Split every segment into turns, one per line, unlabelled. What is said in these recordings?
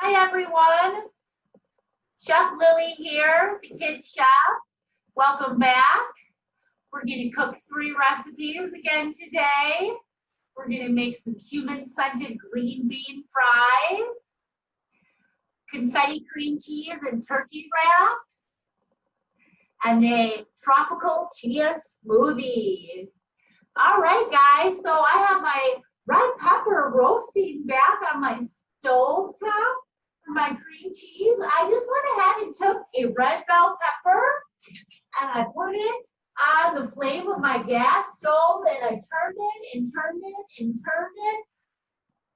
Hi everyone, Chef Lily here, the Kid Chef. Welcome back. We're going to cook 3 recipes again today. We're going to make some cumin-scented green bean fries, confetti cream cheese and turkey wraps, and a tropical chia smoothie. All right, guys, so I have my red pepper roasting back on my stove top for my cream cheese. I just went ahead and took a red bell pepper and I put it on the flame of my gas stove and I turned it and turned it and turned it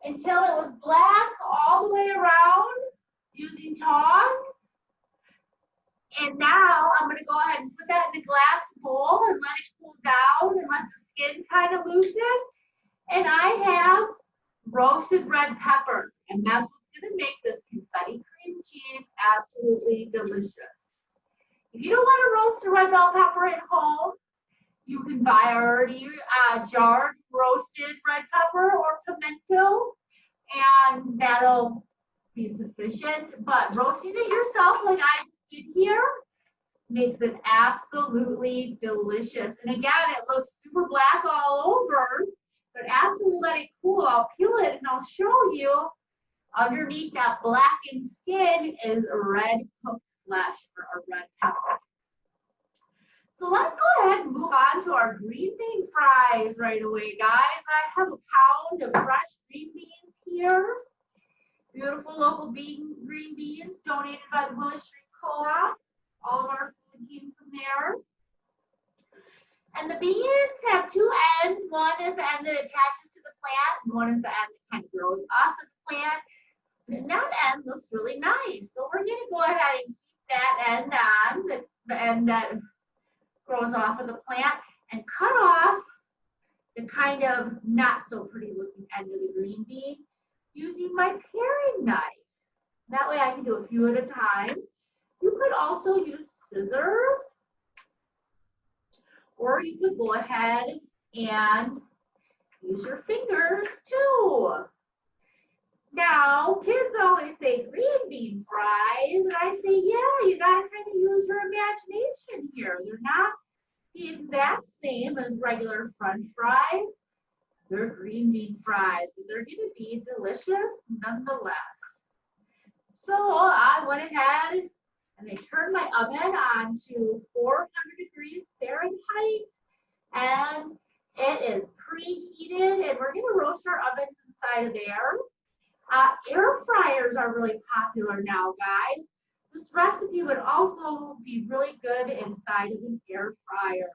until it was black all the way around using tongs. And now I'm going to go ahead and put that in a glass bowl and let it cool down and let the skin kind of loosen. And I have roasted red pepper, and that's what's going to make this confetti cream cheese absolutely delicious. If you don't want to roast a red bell pepper at home, you can buy already jarred roasted red pepper or pimento, and that'll be sufficient. But roasting it yourself, like I did here, makes it absolutely delicious. And again, it looks super black all over, but after we let it cool, I'll peel it and I'll show you underneath that blackened skin is a red cooked flesh or a red pepper. So let's go ahead and move on to our green bean fries right away, guys. I have a pound of fresh green beans here. Beautiful local green beans donated by the Willis Street Co-op. All of our food came from there. And the beans have 2 ends. One is the end that attaches to the plant, and one is the end that kind of grows off of the plant. And that end looks really nice. So we're going to go ahead and keep that end on, the end that grows off of the plant, and cut off the kind of not so pretty looking end of the green bean using my paring knife. That way I can do a few at a time. You could also use scissors, or you could go ahead and use your fingers too. Now, kids always say green bean fries, and I say, yeah, you gotta kind of use your imagination here. They're not the exact same as regular French fries. They're green bean fries, but they're gonna be delicious nonetheless. So I went ahead and I turned my oven on to 400 degrees Fahrenheit, and it is preheated, and we're going to roast our ovens inside of there. Air fryers are really popular now, guys. This recipe would also be really good inside of an air fryer.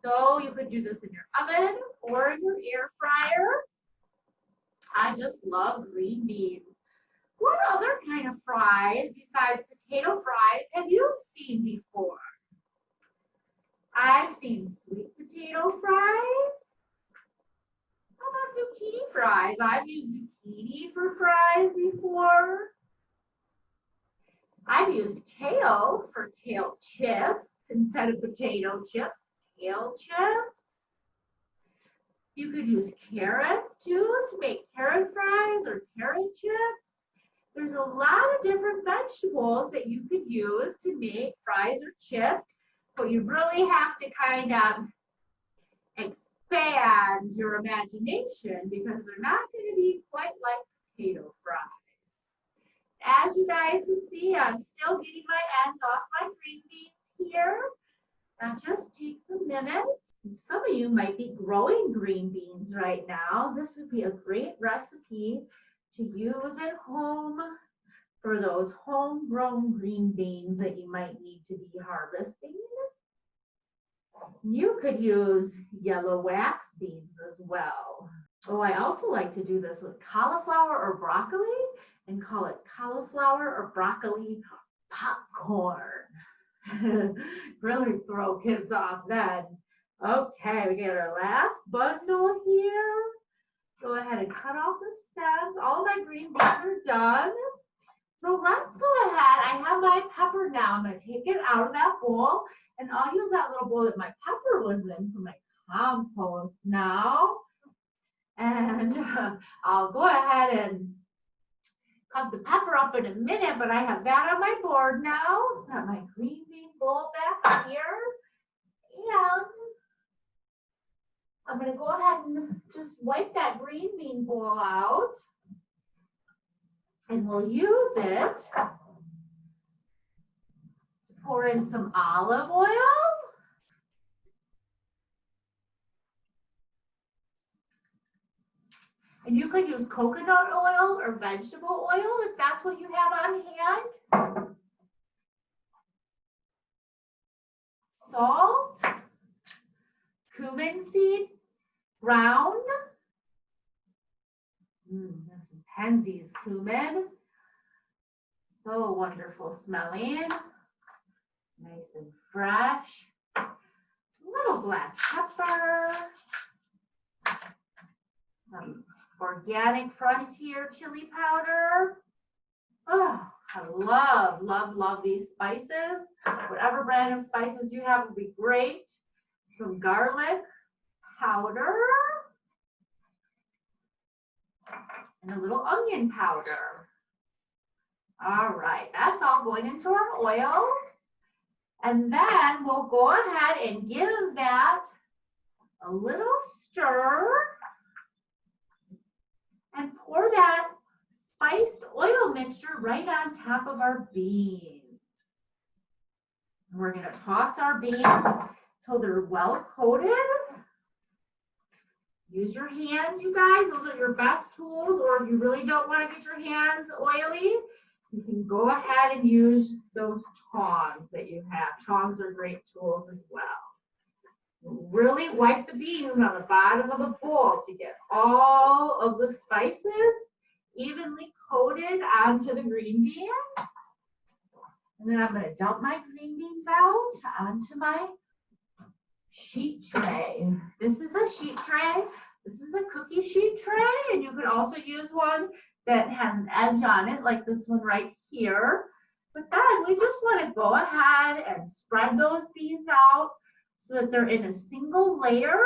So you could do this in your oven or in your air fryer. I just love green beans. What other kind of fries besides potato fries have you seen before? I've seen sweet potato fries. How about zucchini fries? I've used zucchini for fries before. I've used kale for kale chips instead of potato chips, kale chips. You could use carrots too to make carrot fries or carrot chips. There's a lot of different vegetables that you could use to make fries or chips, but you really have to kind of expand your imagination because they're not going to be quite like potato fries. As you guys can see, I'm still getting my ends off my green beans here. That just takes a minute. Some of you might be growing green beans right now. This would be a great recipe to use at home for those homegrown green beans that you might need to be harvesting. You could use yellow wax beans as well. Oh, I also like to do this with cauliflower or broccoli and call it cauliflower or broccoli popcorn. Really throw kids off then. Okay, we get our last bundle here. Go ahead and cut off the stems. All of my green beans are done. So let's go ahead. I have my pepper now. I'm going to take it out of that bowl, and I'll use that little bowl that my pepper was in for my compost now. And I'll go ahead and cut the pepper up in a minute, but I have that on my board now. Set my green bean bowl back here. And I'm going to go ahead and just wipe that green bean bowl out. And we'll use it to pour in some olive oil. And you could use coconut oil or vegetable oil if that's what you have on hand. Salt, cumin seed, ground. There's some Penzeys cumin. So wonderful smelling. Nice and fresh. A little black pepper. Some organic frontier chili powder. Oh, I love these spices. Whatever brand of spices you have would be great. Some garlic powder. And a little onion powder. All right, that's all going into our oil. And then we'll go ahead and give that a little stir and pour that spiced oil mixture right on top of our beans. We're going to toss our beans till they're well coated. Use your hands, you guys. Those are your best tools. Or if you really don't want to get your hands oily, you can go ahead and use those tongs that you have. Tongs are great tools as well. Really wipe the beans on the bottom of the bowl to get all of the spices evenly coated onto the green beans. And then I'm going to dump my green beans out onto my sheet tray. This is a sheet tray. This is a cookie sheet tray, and you could also use one that has an edge on it, like this one right here. But then we just want to go ahead and spread those beans out so that they're in a single layer,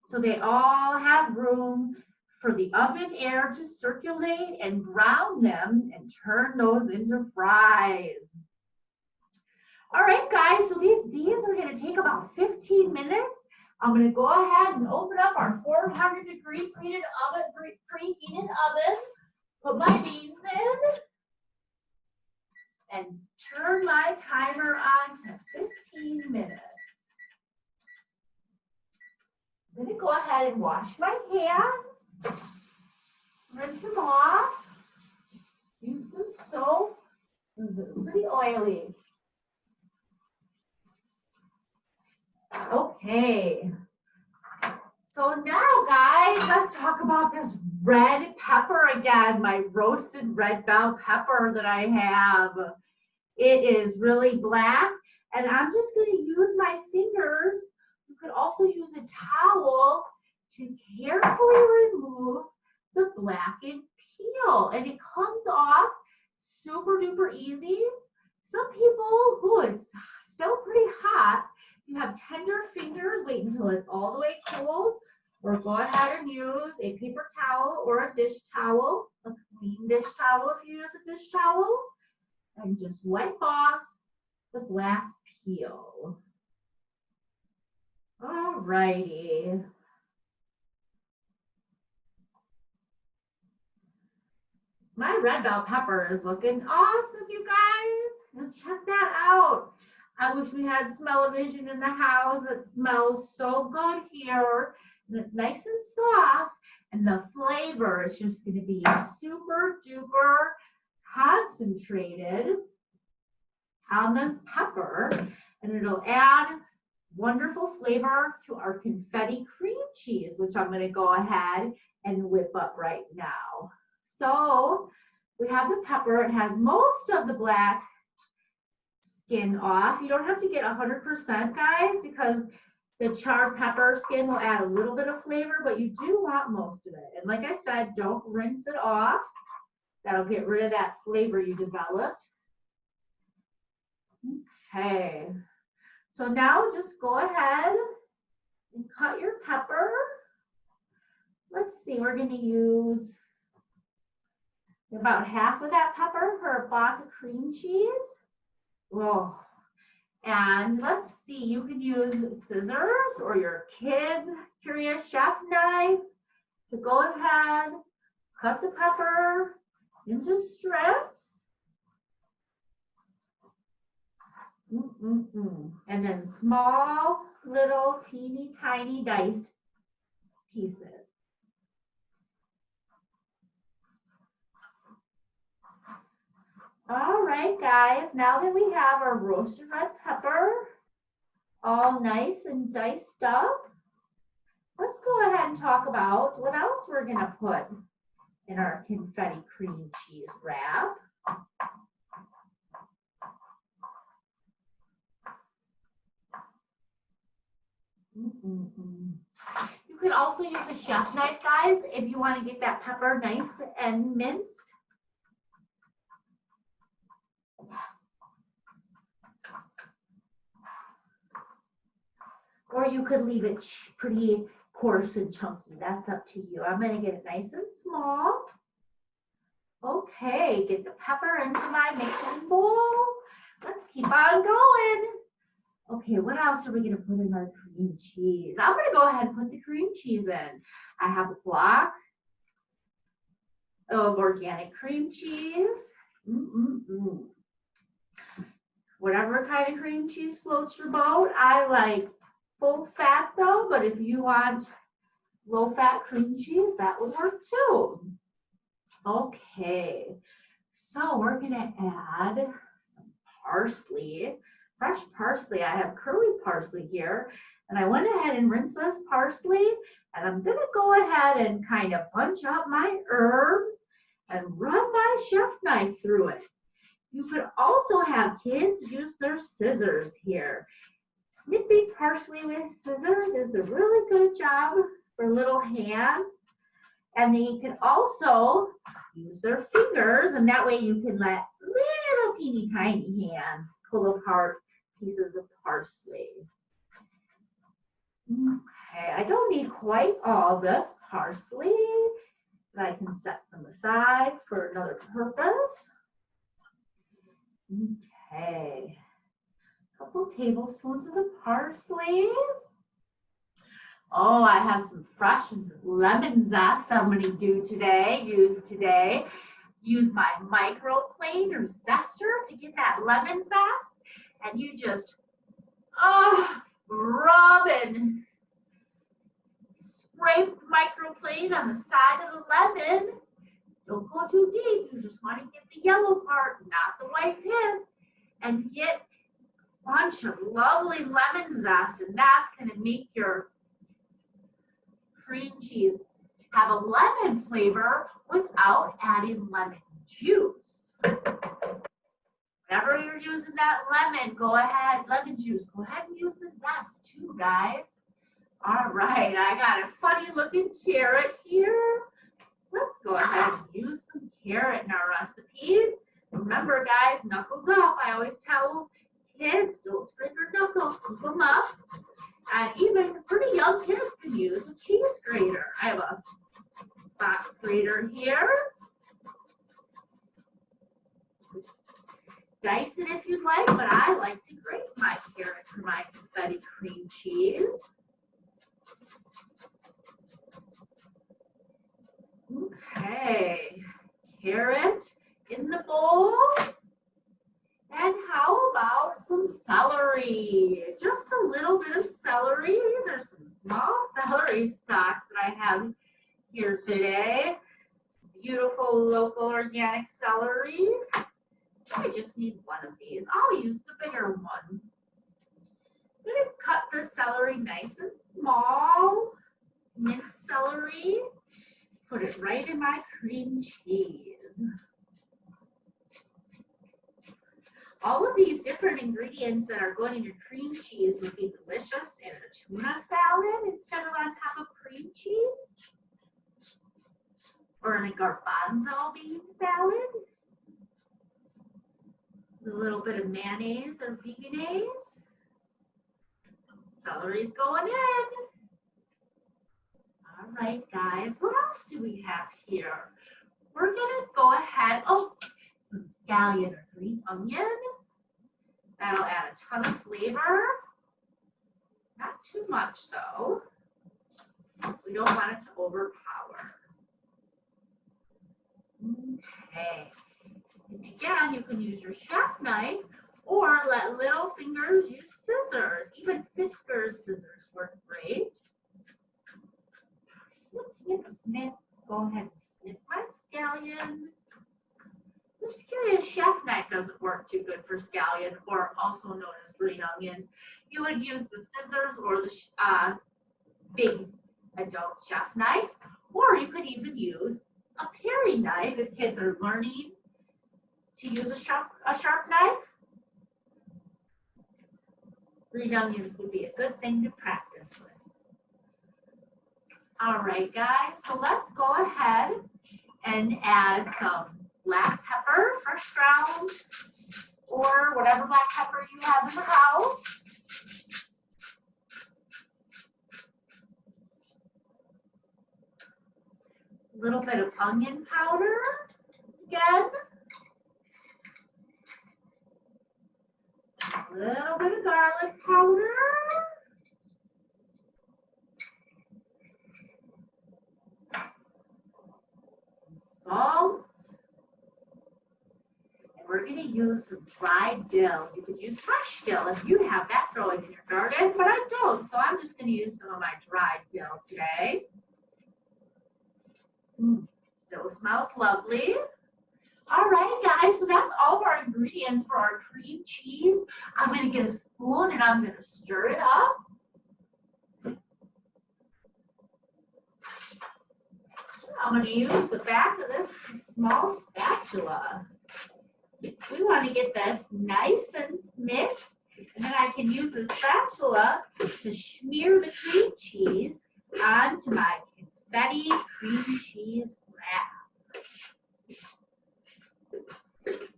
so they all have room for the oven air to circulate and brown them and turn those into fries. All right, guys, so these beans are going to take about 15 minutes. I'm going to go ahead and open up our 400-degree preheated oven, put my beans in, and turn my timer on to 15 minutes. I'm going to go ahead and wash my hands, rinse them off, use some soap. They're pretty oily. Okay, so now guys, let's talk about this red pepper again, my roasted red bell pepper that I have. It is really black, and I'm just going to use my fingers. You could also use a towel to carefully remove the blackened peel, and it comes off super duper easy. Some people, it's still pretty hot. You have tender fingers, wait until it's all the way cold, or go ahead and use a paper towel or a dish towel, a clean dish towel if you use a dish towel, and just wipe off the black peel. All righty. My red bell pepper is looking awesome, you guys. Now check that out. I wish we had smell-o-vision in the house. It smells so good here. And it's nice and soft. And the flavor is just going to be super duper concentrated on this pepper. And it'll add wonderful flavor to our confetti cream cheese, which I'm going to go ahead and whip up right now. So we have the pepper. It has most of the black skin off. You don't have to get 100%, guys, because the charred pepper skin will add a little bit of flavor, but you do want most of it. And like I said, don't rinse it off. That'll get rid of that flavor you developed. Okay. So now just go ahead and cut your pepper. Let's see, we're going to use About half of that pepper for a block of cream cheese. Whoa. And let's see, you can use scissors or your kid's Curious Chef knife to go ahead, cut the pepper into strips. And then small, little, teeny, tiny diced pieces. All right, guys, now that we have our roasted red pepper all nice and diced up, let's go ahead and talk about what else we're going to put in our confetti cream cheese wrap. You could also use a chef knife, guys, if you want to get that pepper nice and minced. Or you could leave it pretty coarse and chunky. That's up to you. I'm going to get it nice and small. Okay, get the pepper into my mixing bowl. Let's keep on going. Okay, what else are we going to put in our cream cheese? I'm going to go ahead and put the cream cheese in. I have a block of organic cream cheese. Whatever kind of cream cheese floats your boat. I like full fat though, but if you want low fat cream cheese, that would work too. Okay, so we're gonna add some parsley, fresh parsley. I have curly parsley here, and I went ahead and rinsed this parsley, and I'm gonna go ahead and kind of bunch up my herbs and run my chef knife through it. You could also have kids use their scissors here. Snipping parsley with scissors is a really good job for little hands. And they can also use their fingers, and that way you can let little teeny tiny hands pull apart pieces of parsley. Okay, I don't need quite all this parsley, but I can set some aside for another purpose. Okay. Couple tablespoons of the parsley. Oh, I have some fresh lemon zest I'm going to use today. Use my microplane or zester to get that lemon zest. And you just, rub and scrape the microplane on the side of the lemon. Don't go too deep. You just want to get the yellow part, not the white pith. And get bunch of lovely lemon zest, and that's going to make your cream cheese have a lemon flavor without adding lemon juice. Whenever you're using that lemon juice, go ahead and use the zest too, guys. All right, I got a funny looking carrot here. Let's go ahead and use some carrot in our recipe. Remember, guys, knuckles up. I always tell kids, don't scrape your knuckles, scoop them up. And even pretty young kids can use a cheese grater. I have a box grater here. Dice it if you'd like, but I like to grate my carrot for my confetti cream cheese. Okay, carrot in the bowl. And how about some celery? Just a little bit of celery. These are some small celery stalks that I have here today. Beautiful local organic celery. I just need one of these. I'll use the bigger one. I'm going to cut the celery nice and small. Minced celery. Put it right in my cream cheese. All of these different ingredients that are going in your cream cheese would be delicious in a tuna salad instead of on top of cream cheese. Or in a garbanzo bean salad. A little bit of mayonnaise or veganese. Celery's going in. All right, guys, what else do we have here? we're gonna go ahead, oh, some scallion or green onion. That'll add a ton of flavor. Not too much though. We don't want it to overpower. Okay. And again, you can use your chef knife or let little fingers use scissors. Even Fisker's scissors work great. Snip, snip, snip. Go ahead and snip my scallion. Just curious, chef knife doesn't work too good for scallion, or also known as green onion. You would use the scissors or the big adult chef knife, or you could even use a paring knife if kids are learning to use a sharp knife. Green onions would be a good thing to practice with. All right, guys, so let's go ahead and add some black pepper, fresh ground, or whatever black pepper you have in the house. A little bit of onion powder again. A little bit of garlic powder. Some salt. And we're going to use some dried dill. You could use fresh dill if you have that growing in your garden, but I don't, so I'm just going to use some of my dried dill today. Still smells lovely. All right, guys, so that's all of our ingredients for our cream cheese. I'm going to get a spoon and I'm going to stir it up. I'm going to use the back of this small spatula. We want to get this nice and mixed, and then I can use the spatula to smear the cream cheese onto my confetti cream cheese wrap.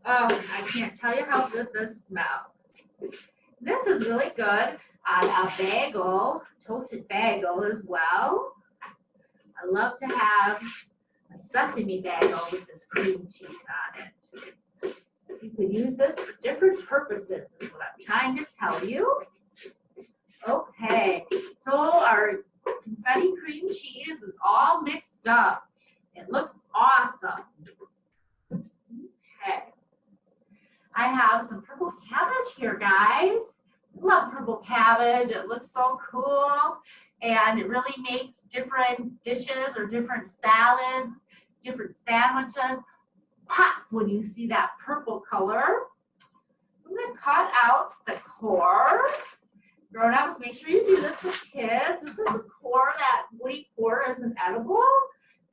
Oh, I can't tell you how good this smells. This is really good on a bagel, toasted bagel as well. I love to have a sesame bagel with this cream cheese on it. You could use this for different purposes, is what I'm trying to tell you. Okay, so our confetti cream cheese is all mixed up. It looks awesome. Okay. I have some purple cabbage here, guys. I love purple cabbage. It looks so cool. And it really makes different dishes or different salads, different sandwiches pop when you see that purple color. I'm going to cut out the core. Grown-ups, make sure you do this with kids. This is the core. That woody core isn't edible.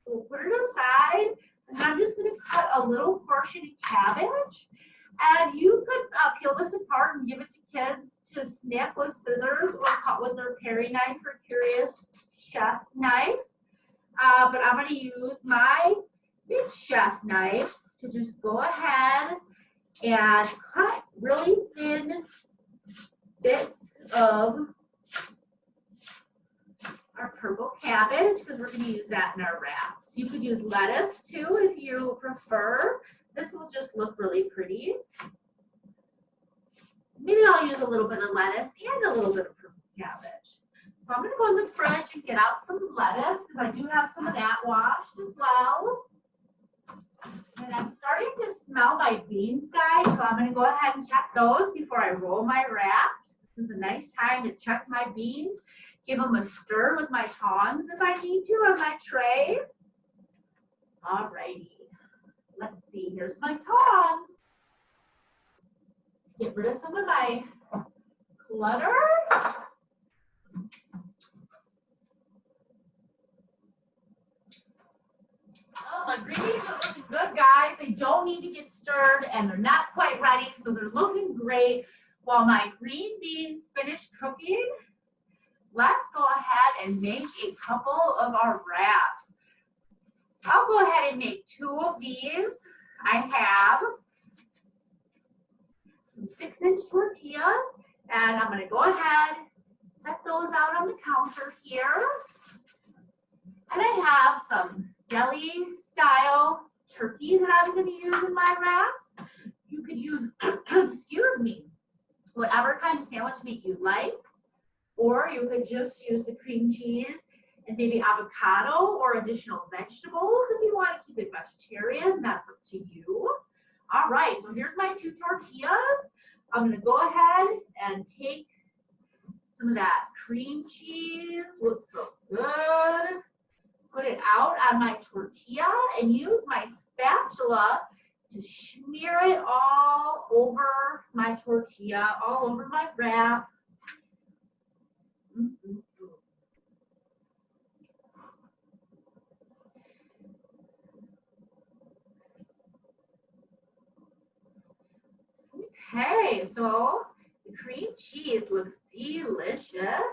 So we'll put it aside. And I'm just going to cut a little portion of cabbage. And you could peel this apart and give it to kids to snip with scissors or cut with their paring knife or curious chef knife. But I'm going to use my big chef knife to just go ahead and cut really thin bits of our purple cabbage, because we're going to use that in our wraps. You could use lettuce too if you prefer. This will just look really pretty. Maybe I'll use a little bit of lettuce and a little bit of purple cabbage. So I'm going to go in the fridge and get out some lettuce, because I do have some of that washed as well. And I'm starting to smell my beans, guys, so I'm going to go ahead and check those before I roll my wraps. This is a nice time to check my beans. Give them a stir with my tongs if I need to on my tray. All righty. Let's see. Here's my tongs. Get rid of some of my clutter. Oh, my green beans are looking good, guys. They don't need to get stirred, and they're not quite ready, so they're looking great. While my green beans finish cooking, let's go ahead and make a couple of our wraps. I'll go ahead and make 2 of these. I have some 6-inch tortillas, and I'm going to go ahead and set those out on the counter here. And I have some deli-style turkey that I'm going to use in my wraps. You could use, excuse me, whatever kind of sandwich meat you like, or you could just use the cream cheese and maybe avocado or additional vegetables if you want to keep it vegetarian. That's up to you. All right, so here's my 2 tortillas. I'm going to go ahead and take some of that cream cheese. Looks so good. Put it out on my tortilla and use my spatula to smear it all over my tortilla, all over my wrap. Okay, so the cream cheese looks delicious.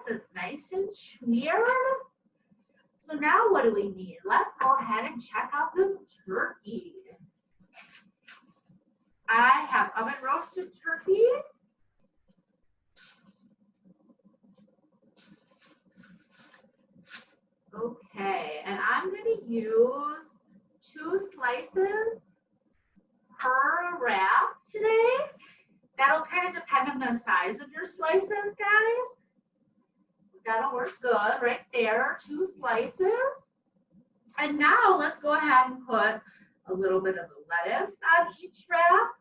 It's nice and smeared. So now what do we need? Let's go ahead and check out this turkey. I have oven roasted turkey. Okay, and I'm going to use 2 slices per wrap today. That'll kind of depend on the size of your slices, guys. That'll work good right there, 2 slices. And now let's go ahead and put a little bit of the lettuce on each wrap.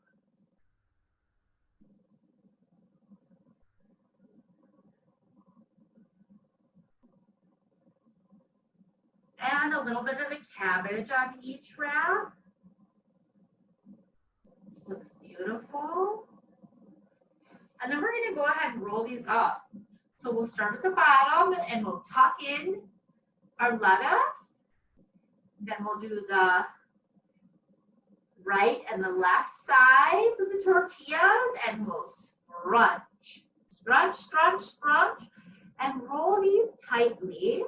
And a little bit of the cabbage on each wrap. This looks beautiful. And then we're going to go ahead and roll these up. So we'll start at the bottom and we'll tuck in our lettuce. Then we'll do the right and the left sides of the tortillas and we'll scrunch. Scrunch, scrunch, scrunch. And roll these tightly.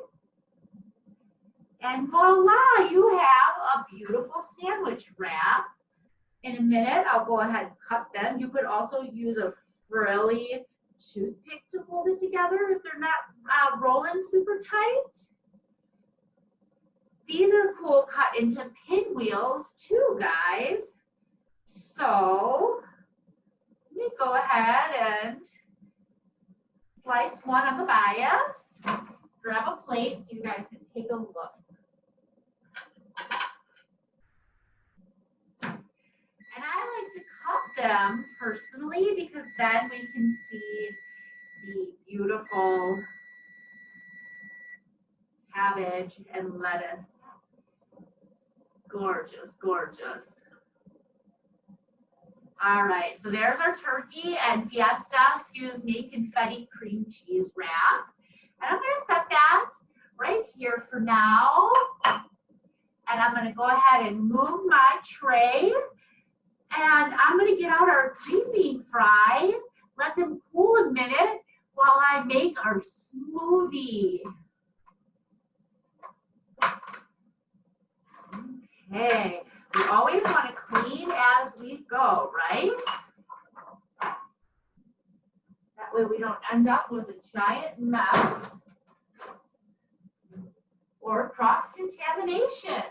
And voila, you have a beautiful sandwich wrap. In a minute, I'll go ahead and cut them. You could also use a frilly toothpick to hold it together if they're not rolling super tight. These are cool cut into pinwheels too, guys. So let me go ahead and slice one on the bias. Grab a plate so you guys can take a look. And I like to cut them personally because then we can see the beautiful cabbage and lettuce. Gorgeous, gorgeous. All right, so there's our turkey and confetti cream cheese wrap. And I'm gonna set that right here for now. And I'm gonna go ahead and move my tray. And I'm going to get out our green bean fries, let them cool a minute while I make our smoothie. Okay, we always want to clean as we go, right? That way we don't end up with a giant mess or cross-contamination.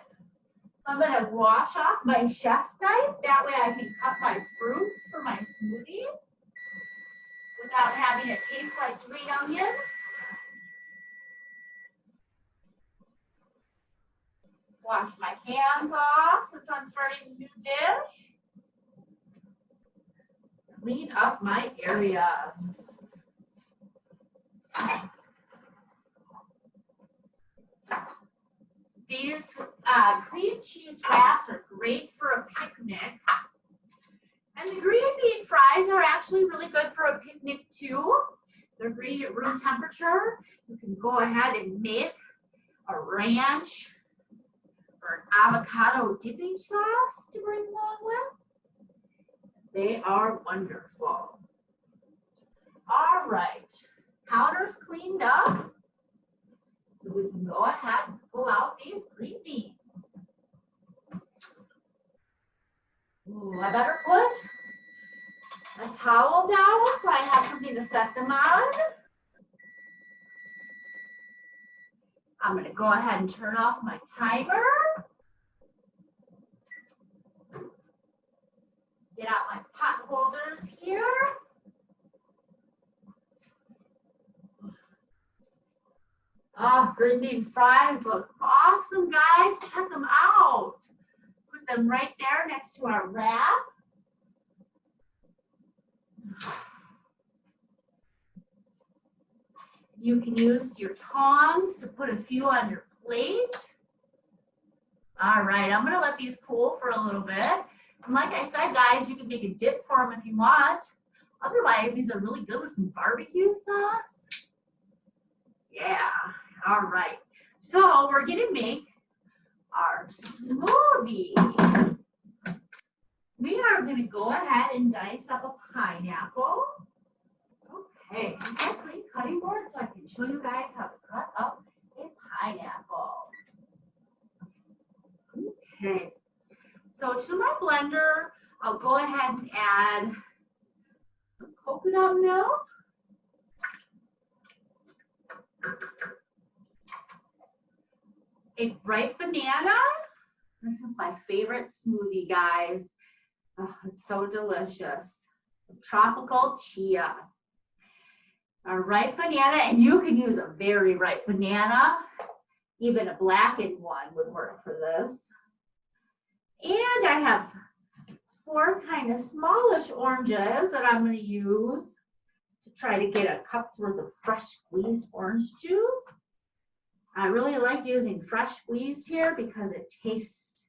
So I'm going to wash off my chef's knife. That way I can cut my fruits for my smoothie without having it taste like green onion. Wash my hands off since I'm starting a new dish. Clean up my area. These cream cheese wraps are great for a picnic. And the green bean fries are actually really good for a picnic too. They're great at room temperature. You can go ahead and make a ranch or an avocado dipping sauce to bring along with. They are wonderful. All right, counter's cleaned up. So we can go ahead and pull out these green beans. Ooh, I better put a towel down so I have something to set them on. I'm going to go ahead and turn off my timer. Get out my pot holders here. Oh, green bean fries look awesome, guys. Check them out. Put them right there next to our wrap. You can use your tongs to put a few on your plate. All right, I'm gonna let these cool for a little bit. And like I said, guys, you can make a dip for them if you want. Otherwise, these are really good with some barbecue sauce. Yeah, all right. So we're gonna make our smoothie. We are gonna go ahead and dice up a pineapple. Okay, use my clean cutting board so I can show you guys how to cut up a pineapple. Okay, so to my blender, I'll go ahead and add some coconut milk. A ripe banana. This is my favorite smoothie, guys. Oh, it's so delicious. Tropical Chia. A ripe banana, and you can use a very ripe banana. Even a blackened one would work for this. And I have 4 kind of smallish oranges that I'm going to use to try to get a cup's worth of fresh squeezed orange juice. I really like using fresh squeezed here because it tastes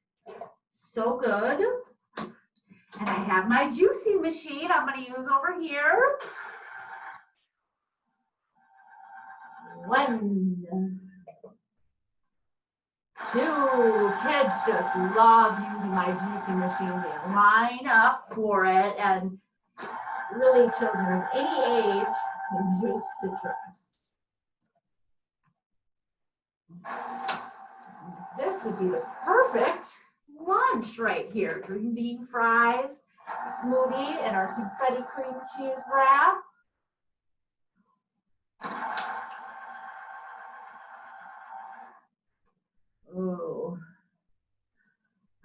so good. And I have my juicing machine I'm going to use over here. 1, 2, kids just love using my juicing machine. They line up for it, and really children of any age can juice citrus. This would be the perfect lunch right here. Green bean fries, smoothie, and our confetti cream cheese wrap. Ooh,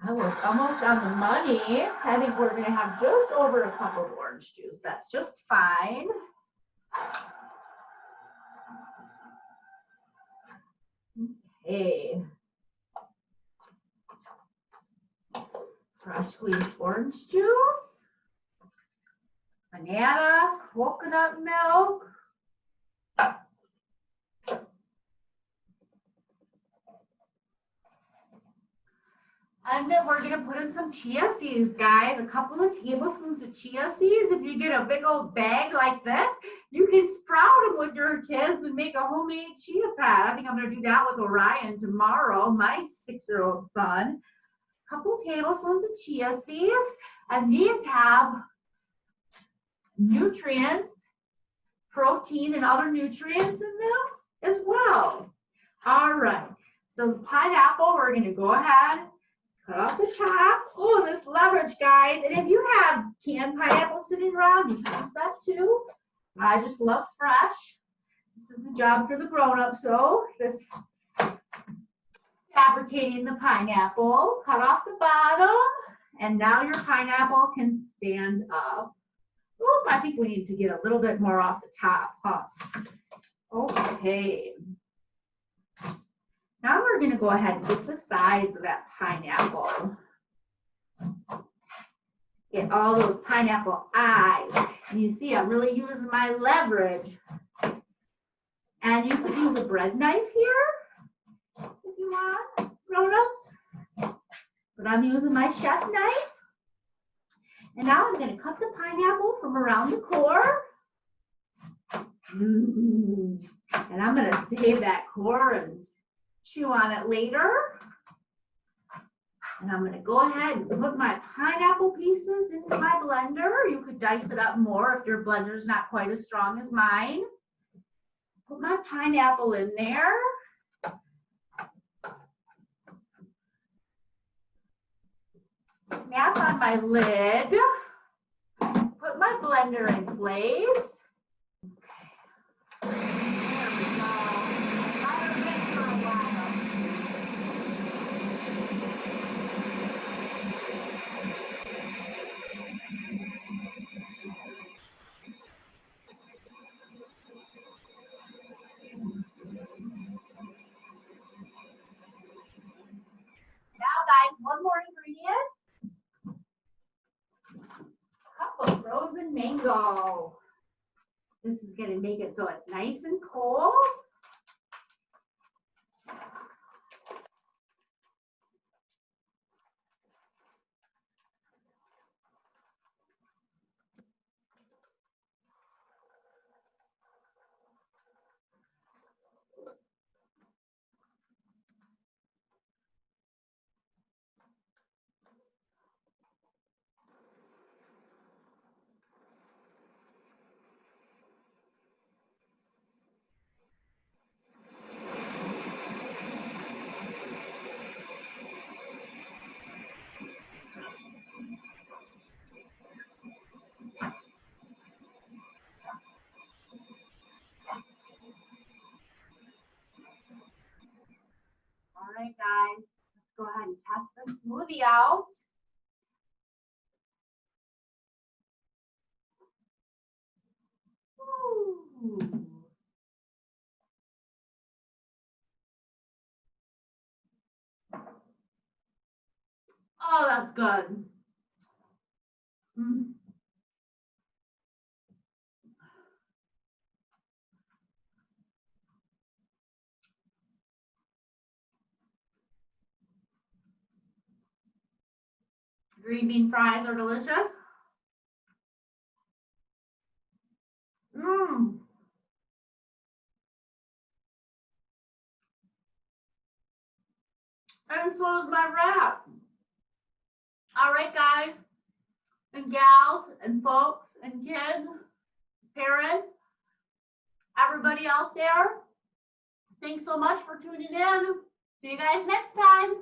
I was almost on the money. I think we're going to have just over a cup of orange juice. That's just fine. Okay. Fresh squeezed orange juice, banana, coconut milk. And then we're going to put in some chia seeds, guys. A couple of tablespoons of chia seeds. If you get a big old bag like this, you can sprout them with your kids and make a homemade chia pad. I think I'm going to do that with Orion tomorrow, my 6-year-old son. A couple tablespoons of chia seeds. And these have nutrients, protein, and other nutrients in them as well. All right. So the pineapple, we're going to go ahead, cut off the top. Oh, this leverage, guys. And if you have canned pineapple sitting around, you can use that too. I just love fresh. This is the job for the grown-ups, so just fabricating the pineapple. Cut off the bottom, and now your pineapple can stand up. Oh, I think we need to get a little bit more off the top, huh? Okay. Now we're going to go ahead and get the sides of that pineapple. Get all those pineapple eyes. And you see, I'm really using my leverage. And you could use a bread knife here if you want, grown-ups. But I'm using my chef knife. And now I'm going to cut the pineapple from around the core. And I'm going to save that core and chew on it later. And I'm going to go ahead and put my pineapple pieces into my blender. You could dice it up more if your blender is not quite as strong as mine. Put my pineapple in there. Snap on my lid. Put my blender in place. go. This is gonna make it so it's nice and cold. All right, guys, let's go ahead and test the smoothie out. Ooh. Oh, that's good. Mm. Green bean fries are delicious. Mmm. And so is my wrap. All right, guys, and gals, and folks, and kids, parents, everybody out there, thanks so much for tuning in. See you guys next time.